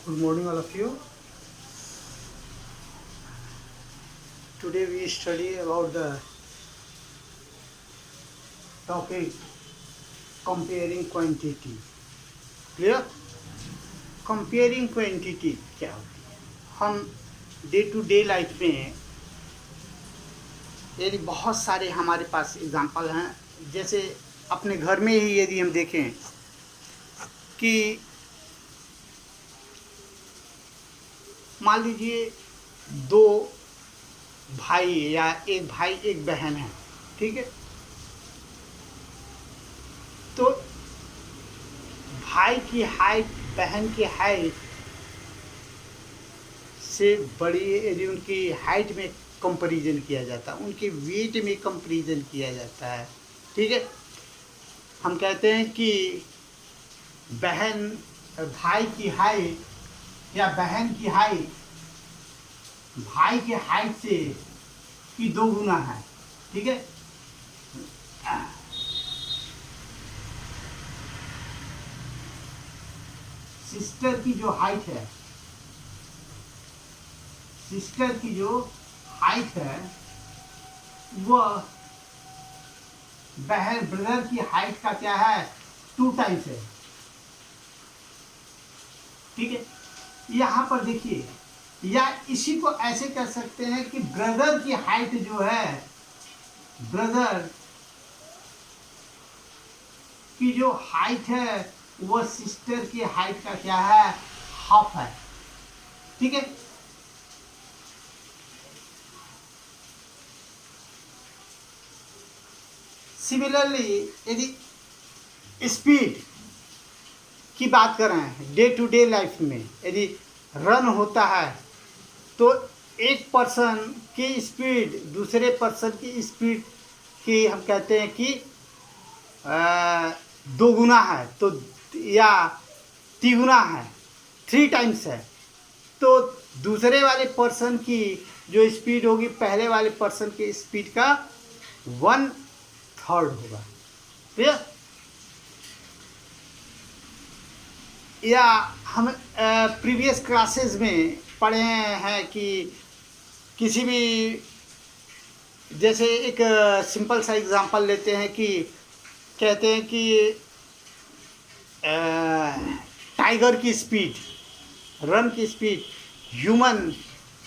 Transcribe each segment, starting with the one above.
Good morning, all of you. Today we study about the topic comparing quantity. Clear? Comparing quantity क्या होती है? हम day to day life में यदि बहुत सारे हमारे पास एग्जांपल हैं, जैसे अपने घर में ही यदि हम देखें कि मान लीजिए दो भाई या एक भाई एक बहन है, ठीक है। तो भाई की हाइट बहन की हाइट से बड़ी यदि उनकी हाइट में कंपैरिजन किया जाता है, उनके वेट में कंपैरिजन किया जाता है, ठीक है। हम कहते हैं कि बहन भाई की हाइट या बहन की हाइट भाई के हाइट से की 2 गुना है, ठीक है। सिस्टर की जो हाइट है, सिस्टर की जो हाइट है वह बहन ब्रदर की हाइट का क्या है, 2 टाइम्स है, ठीक है। यहाँ पर देखिए, या इसी को ऐसे कह सकते हैं कि ब्रदर की हाइट जो है, ब्रदर की जो हाइट है वो सिस्टर की हाइट का क्या है, हाफ है, ठीक है। सिमिलरली यदि स्पीड की बात कर रहे हैं डे टू डे लाइफ में, यदि रन होता है तो एक पर्सन की स्पीड दूसरे पर्सन की स्पीड की हम कहते हैं कि 2 गुना है, तो या 3 गुना है, 3 टाइम्स है, तो दूसरे वाले पर्सन की जो स्पीड होगी पहले वाले पर्सन की स्पीड का 1/3 होगा, ठीक। या हम प्रीवियस क्लासेस में पढ़े हैं कि किसी भी, जैसे एक सिंपल सा एग्जांपल लेते हैं कि कहते हैं कि टाइगर की स्पीड, रन की स्पीड ह्यूमन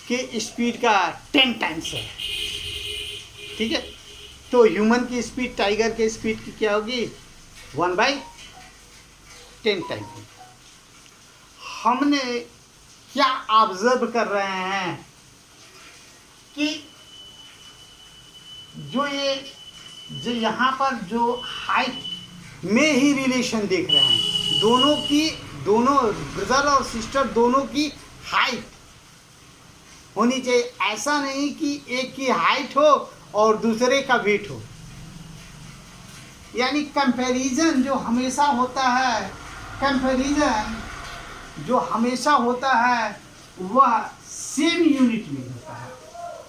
के स्पीड का 10 टाइम्स है, ठीक है। तो ह्यूमन की स्पीड टाइगर के स्पीड की क्या होगी, 1/10 टाइम। हमने क्या ऑब्जर्व कर रहे हैं कि जो यहाँ पर जो हाइट में ही रिलेशन देख रहे हैं, दोनों ब्रदर और सिस्टर दोनों की हाइट होनी चाहिए। ऐसा नहीं कि एक की हाइट हो और दूसरे का वेट हो, यानी कंपैरिजन जो हमेशा होता है, कंपैरिजन जो हमेशा होता है वह सेम यूनिट में होता है।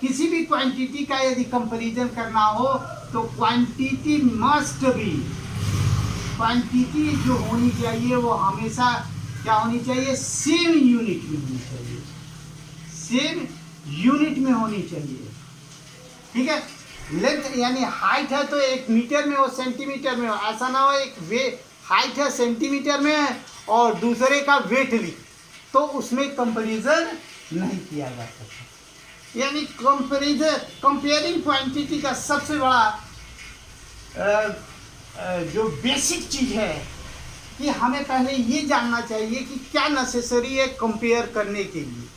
किसी भी क्वांटिटी का यदि कंपैरिजन करना हो तो क्वांटिटी मस्ट बी, क्वांटिटी जो होनी चाहिए वो हमेशा क्या होनी चाहिए, सेम यूनिट में होनी चाहिए, सेम यूनिट में होनी चाहिए, ठीक है। लेंथ यानी हाइट है तो 1 मीटर में हो, सेंटीमीटर में हो, ऐसा ना हो एक हाइट है सेंटीमीटर में और दूसरे का वेट लिख, तो उसमें कंपैरिजन नहीं किया जा सकता। यानी कंपेयरिंग क्वांटिटी का सबसे बड़ा जो बेसिक चीज है कि हमें पहले ये जानना चाहिए कि क्या नेसेसरी है कंपेयर करने के लिए।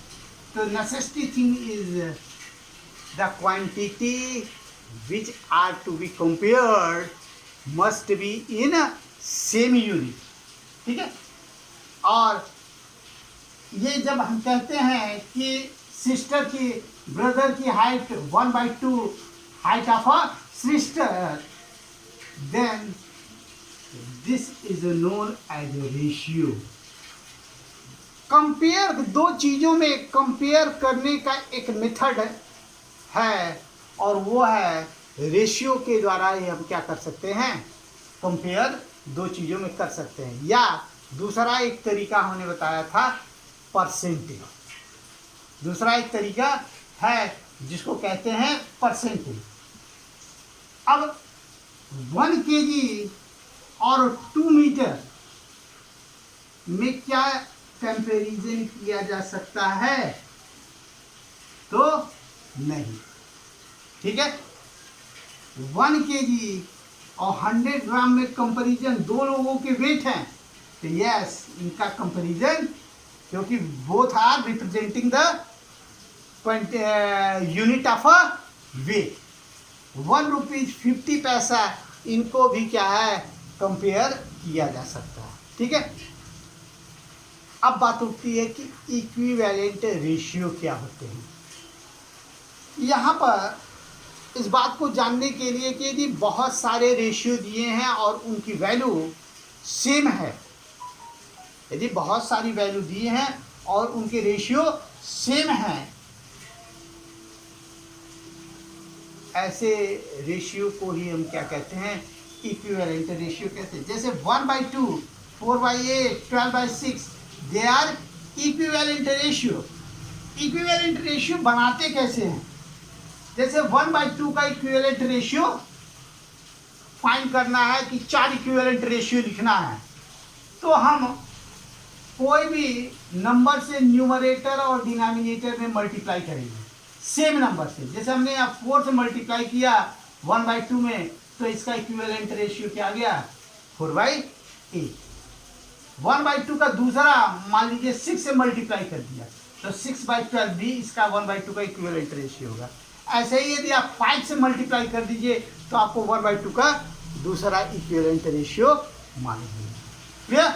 तो necessary thing is the quantity which are to be compared must be in same unit, ठीक है। और ये जब हम कहते हैं कि सिस्टर की ब्रदर की height 1/2 height of a sister, then this is known as a ratio. Compare, दो चीजों में कंपेयर करने का एक मेथड है और वो है रेशियो के द्वारा ही हम क्या कर सकते हैं, कंपेयर दो चीजों में कर सकते हैं। या दूसरा एक तरीका हमने बताया था परसेंटेज। दूसरा एक तरीका है जिसको कहते हैं परसेंटेज। अब 1 kg और 2 मीटर में क्या कंपैरिजन किया जा सकता है? तो नहीं। ठीक है, 1 kg और 100 ग्राम में कंपैरिजन दो लोगों के वेट हैं, तो यस इनका कंपैरिजन, क्योंकि both are representing the unit of a weight. 1 rupees 50 paisa, इनको भी क्या है कंपेयर किया जा सकता है। ठीक है, अब बात उठती है कि इक्विवेलेंट रेशियो क्या होते हैं। यहाँ पर इस बात को जानने के लिए कि यदि बहुत सारे रेशियो दिए हैं और उनकी वैल्यू सेम है, यदि बहुत सारी वैल्यू दिए हैं और उनके रेशियो सेम हैं, ऐसे रेशियो को ही हम क्या कहते हैं? इक्विवेलेंट रेशियो कहते हैं। जैसे 1/2, 4/8, 12/6, they are equivalent ratio. Equivalent ratio बनाते कैसे हैं? जैसे 1/2 का इक्विवेलेंट रेशियो फाइंड करना है कि 4 इक्विवेलेंट रेशियो लिखना है, तो हम कोई भी नंबर से न्यूमरेटर और डिनोमिनेटर में मल्टीप्लाई करेंगे सेम नंबर से। जैसे हमने यहाँ 4 से मल्टीप्लाई किया 1/2 में, तो इसका इक्विवेलेंट रेशियो क्या आ गया? 4/8। 1/2 का दूसरा मान लीजिए 6 से मल्टीप्लाई कर दिया, तो 6/12 भी इसका 1/2 का इक्विवेलेंट रेशियो होगा। ऐसे ही यदि आप 5 से मल्टीप्लाई कर दीजिए तो आपको 1/2 का दूसरा इक्विवेलेंट रेशियो मालूम होगा। क्लियर?